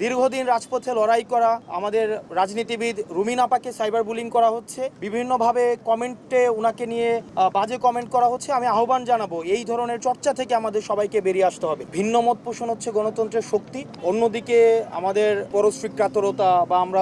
দীর্ঘদিন রাজপথে লড়াই করা আমাদের রাজনীতিবিদ রুমিন আপাকে সাইবার বুলিং করা হচ্ছে, বিভিন্নভাবে কমেন্টে উনাকে নিয়ে বাজে কমেন্ট করা হচ্ছে। আমি আহ্বান জানাবো এই ধরনের চর্চা থেকে আমাদের সবাইকে বেরিয়ে আসতে হবে। ভিন্ন মত পোষণ হচ্ছে গণতন্ত্রের শক্তি, অন্যদিকে আমাদের পরশ্রী কাতরতা বা আমরা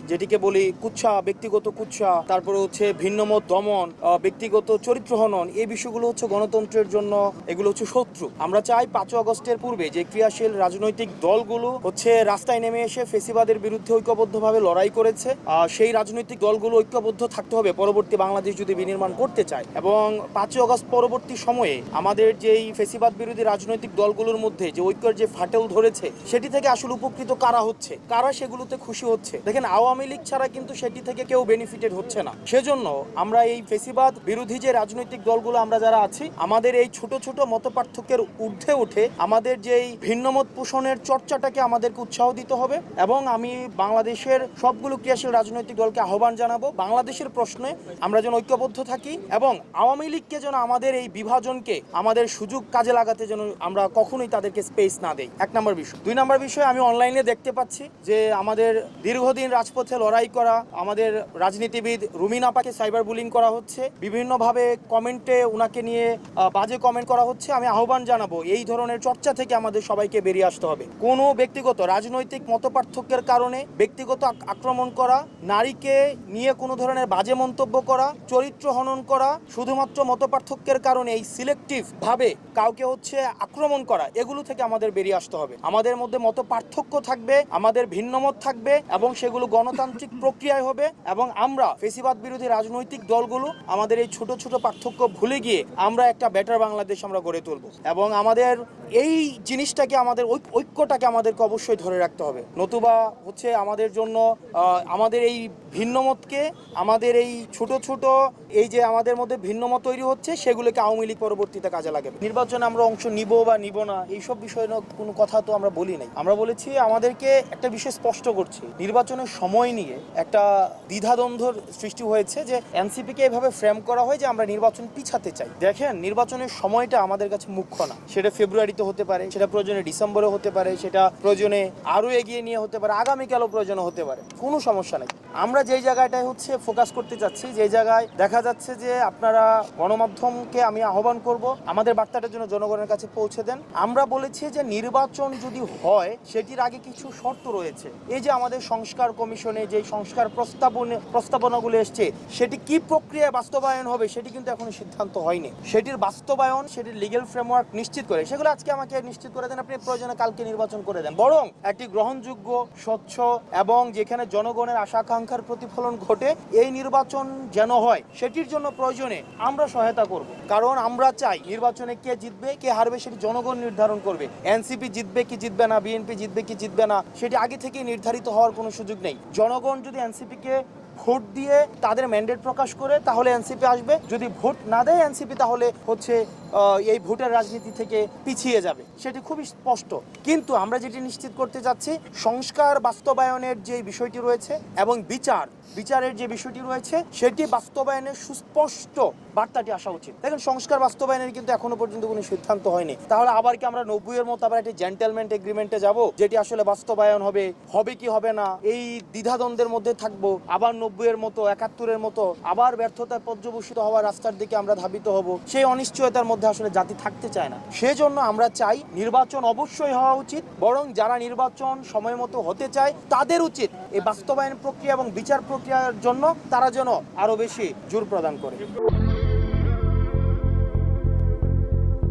যেটিকে বলি কুৎসা, ব্যক্তিগত কুৎসা, তারপরে হচ্ছে ভিন্ন মত দমন, ব্যক্তিগত চরিত্র হনন, এই বিষয়গুলো হচ্ছে গণতন্ত্রের জন্য এগুলো হচ্ছে শত্রু। আমরা চাই 5 আগস্টের পূর্বে যে ক্রিয়াশীল রাজনৈতিক দলগুলো হচ্ছে রাস্তায় নেমে এসে ফেসিবাদের বিরুদ্ধে ঐক্যবদ্ধভাবে লড়াই করেছে, সেই রাজনৈতিক দলগুলো ঐক্যবদ্ধ থাকতে হবে পরবর্তী বাংলাদেশ যদি বিনির্মাণ করতে চায়। এবং 5 আগস্ট পরবর্তী সময়ে আমাদের যেই ফেসিবাদ বিরোধী রাজনৈতিক দলগুলোর মধ্যে যে ঐক্যের যে ফাটল ধরেছে, সেটি থেকে আসলে উপকৃত কারা হচ্ছে, কারা সেগুলোতে খুশি হচ্ছে? দেখেন, আওয়ামী লীগ ছাড়া কিন্তু সেটি থেকে কেউ বেনিফিটেড হচ্ছে না। সেজন্য আমরা এই ফেসিবাদ বিরোধী যে রাজনৈতিক দলগুলো আমরা যারা আছি, আমাদের এই ছোট ছোট মতপার্থক্যের ঊর্ধ্বে উঠে আমাদের যেই ভিন্নমত পোষণের চর্চাটাকে আমাদেরকে উৎসাহ দিতে হবে। এবং আমি বাংলাদেশের সবগুলো ক্রিয়াশীল রাজনৈতিক দলকে আহ্বান জানাবো, বাংলাদেশের প্রশ্নে আমরা যেন ঐক্যবদ্ধ থাকি এবং আওয়ামী লীগকে যেন আমাদের এই বিভাজনকে আমাদের সুযোগ কাজে লাগাতে যেন আমরা কখনোই তাদেরকে স্পেস না দেই। 1 নম্বর বিষয়। 2 নম্বর বিষয়, আমি অনলাইনে দেখতে পাচ্ছি যে আমাদের দীর্ঘদিন রাজপথে লড়াই করা আমাদের রাজনীতিবিদ রুমিন আপাকে সাইবার বুলিং করা হচ্ছে, বিভিন্নভাবে কমেন্টে উনাকে নিয়ে বাজে কমেন্ট করা হচ্ছে। আমি আহ্বান জানাবো এই ধরনের চর্চা থেকে আমাদের সবাইকে বেরিয়ে আসতে হবে। কোনো ব্যক্তিগত রাজনৈতিক মতপার্থক্যের কারণে ব্যক্তিগত আক্রমণ করা, নারীকে নিয়ে কোনো ধরনের বাজে মন্তব্য করা, চরিত্র হনন করা, শুধুমাত্র মতপার্থক্যের কারণে এই সিলেক্টিভ ভাবে কাউকে হচ্ছে আক্রমণ করা, এগুলো থেকে আমাদের বেরিয়ে আসতে হবে। আমাদের মধ্যে মত পার্থক্য থাকবে, আমাদের ভিন্নমত থাকবে এবং সেগুলো গণতান্ত্রিক প্রক্রিয়ায় হবে এবং আমরা ফেসিবাদ বিরোধী রাজনৈতিক দলগুলো আমাদের এই ছোট ছোট পার্থক্য ভুলে গিয়ে আমরা একটা বেটার বাংলাদেশ আমরা গড়ে তুলব। এবং আমাদের এই জিনিসটাকে, আমাদের ঐক্যটাকে আমাদেরকে অবশ্যই ধরে রাখতে হবে, নতুবা হচ্ছে আমাদের জন্য আমাদের এই ভিন্নমতকে, আমাদের এই ছোট ছোট এই যে আমাদের মধ্যে ভিন্নমত তৈরি হচ্ছে, সেগুলোকে আওয়ামী লীগ পরবর্তীতে কাজে লাগে। নির্বাচনে আমরা অংশ নিব বা নিব না, এইসব বিষয়ে কোনো কথা তো আমরা বলি নাই। আমরা বলেছি, আমাদেরকে একটা বিষয় স্পষ্ট করছি, নির্বাচনের সময় নিয়ে একটা দ্বিধাদ্বন্দ্বর সৃষ্টি হয়েছে যে এনসিপিকে এভাবে ফ্রেম করা হয় যে আমরা নির্বাচন পিছাতে চাই। দেখেন, নির্বাচনের সময়টা আমাদের কাছে মুখ্য না। সেটা ফেব্রুয়ারিতে হতে পারে, সেটা প্রয়োজনে ডিসেম্বরে হতে পারে, সেটা প্রয়োজনে আরও এগিয়ে নিয়ে হতে পারে, আগামীকালও প্রয়োজনে হতে পারে, কোনো সমস্যা নেই। আমরা যেই জায়গাটায় হচ্ছে ফোকাস করতে চাচ্ছি, যেই জায়গায় দেখা যাচ্ছে যে আপনারা গণমাধ্যমকে আমি আহ্বান করব আমাদের বার্তাটার জন্য জনগণের কাছে পৌঁছে দেন। আমরা বলেছি যে নির্বাচন যদি হয়, সেটির আগে কিছু শর্ত রয়েছে। এই যে আমাদের সংস্কার কমিশনে যে সংস্কার প্রস্তাবনাগুলো এসছে, সেটি কি প্রক্রিয়ায় বাস্তবায়ন হবে সেটি কিন্তু এখনো সিদ্ধান্ত হয়নি। সেটির বাস্তবায়ন, সেটির লিগ্যাল ফ্রেমওয়ার্ক নিশ্চিত করে, সেগুলো আজকে আমাকে নিশ্চিত করে দেন, আপনি প্রয়োজনে কালকে নির্বাচন করে দেন। বরং একটি গ্রহণযোগ্য, স্বচ্ছ এবং যেখানে জনগণের আশা আকাঙ্ক্ষার প্রতিফলন ঘটে এই নির্বাচন যেন হয়, সেটির জন্য প্রয়োজনে আমরা সহায়তা করব। কারণ আমরা চাই নির্বাচনে কে জিতবে কে হারবে সেটি জনগণ নির্ধারণ করবে। এনসিপি জিতবে কি জিতবে না, বিএনপি জিতবে কি জিতবে না, সেটি আগে থেকেই নির্ধারিত হওয়ার কোনো সুযোগ নেই। জনগণ যদি এনসিপিকে ভোট দিয়ে তাদের ম্যান্ডেট প্রকাশ করে, তাহলে এনসিপি আসবে। যদি ভোট না দেয় এনসিপি, তাহলে হচ্ছে এই ভোটের রাজনীতি থেকে পিছিয়ে যাবে, সেটি খুবই স্পষ্ট। কিন্তু আমরা যেটি নিশ্চিত করতে চাচ্ছি, সংস্কার বাস্তবায়নের যে বিষয়টি রয়েছে এবং বিচারের যে বিষয়টি রয়েছে, সেটি বাস্তবায়নের সুস্পষ্ট বার্তাটি আসা উচিত। দেখেন, সংস্কার বাস্তবায়নের কিন্তু এখনো পর্যন্ত কোনো সিদ্ধান্ত হয়নি। তাহলে আবার কি আমরা 90-এর মতো আবার একটি জেন্টেলমেন্ট এগ্রিমেন্টে যাব, যেটি আসলে বাস্তবায়ন হবে কি হবে না, এই দ্বিধাদ্বন্দ্বের মধ্যে থাকবো? আবার 90-এর মতো, 71-এর মতো আবার ব্যর্থতায় পর্যবসিত হওয়া রাস্তার দিকে আমরা ধাবিত হব? সেই অনিশ্চয়তার মধ্যে আসলে জাতি থাকতে চায় না। সেজন্য আমরা চাই নির্বাচন অবশ্যই হওয়া উচিত, বরং যারা নির্বাচন সময় মতো হতে চায় তাদের উচিত এই বাস্তবায়ন প্রক্রিয়া এবং বিচার প্রক্রিয়ার জন্য তারা যেন আরো বেশি জোর প্রদান করে।